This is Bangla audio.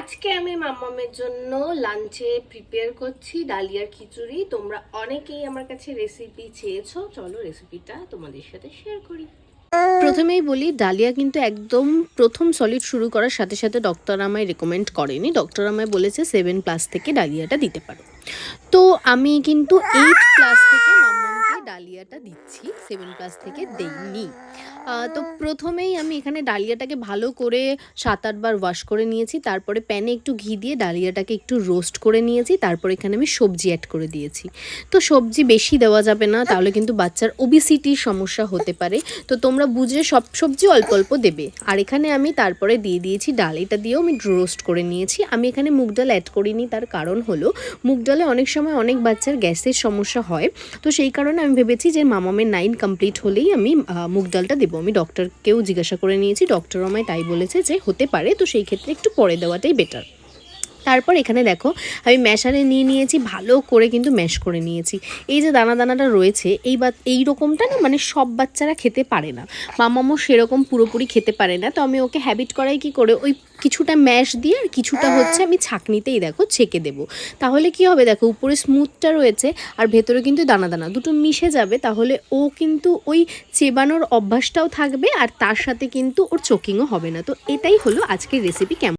আজকে আমি মাম্মামের জন্য লাঞ্চে প্রিপেয়ার করছি ডালিয়ার খিচুড়ি। তোমরা অনেকেই আমার কাছে রেসিপি চেয়েছো, চলো রেসিপিটা তোমাদের সাথে শেয়ার করি। প্রথমেই বলি, ডালিয়া কিন্তু একদম প্রথম সলিড শুরু করার সাথে সাথে ডক্টর আমায় রেকমেন্ড করেনি। ডক্টর আমায় বলেছে 7+ থেকে ডালিয়াটা দিতে পারো। তো আমি কিন্তু 8+ থেকে মাম্মামকে ডালিয়াটা দিচ্ছি, 7+ থেকে দেইনি। তো প্রথমেই আমি এখানে ডালিয়াটাকে ভালো করে 7-8 বার ওয়াশ করে নিয়েছি। তারপরে প্যানে একটু ঘি দিয়ে ডালিয়াটাকে একটু রোস্ট করে নিয়েছি। তারপর এখানে আমি সবজি অ্যাড করে দিয়েছি। তো সবজি বেশি দেওয়া যাবে না, তাহলে কিন্তু বাচ্চার ওবেসিটির সমস্যা হতে পারে। তো তোমরা বুঝে সব সবজি অল্প অল্প দেবে। আর এখানে আমি তারপরে দিয়ে দিয়েছি ডাল, এটা দিয়েও আমি রোস্ট করে নিয়েছি। আমি এখানে মুগ ডাল অ্যাড করিনি, তার কারণ হলো মুগ ডালে অনেক সময় অনেক বাচ্চার গ্যাসের সমস্যা হয়। তো সেই কারণে আমি ভেবেছি যে মামামের 9 কমপ্লিট হলেই আমি মুগ ডালটা দেবো। আমি ডক্টরকেও জিজ্ঞাসা করে নিয়েছি, ডক্টর আমায় তাই বলেছে যে হতে পারে, তো সেই ক্ষেত্রে একটু পরে দেওয়াটাই বেটার। তারপর এখানে দেখো আমি ম্যাশারে নিয়ে নিয়েছি, ভালো করে কিন্তু ম্যাশ করে নিয়েছি। এই যে দানা দানাটা রয়েছে, এই রকমটা না মানে সব বাচ্চারা খেতে পারে না, মামামও সেরকম পুরোপুরি খেতে পারে না। তো আমি ওকে হ্যাবিট করাই কি করে, ওই কিছুটা ম্যাশ দিয়ে আর কিছুটা হচ্ছে আমি ছাঁকনিতেই দেখো ছেঁকে দেবো। তাহলে কি হবে দেখো, উপরে স্মুথটা রয়েছে আর ভেতরে কিন্তু দানা দানা দুটো মিশে যাবে। তাহলে ও কিন্তু ওই চেবানোর অভ্যাসটাও থাকবে আর তার সাথে কিন্তু ওর চোকিংও হবে না। তো এটাই হলো আজকের রেসিপি। কেমন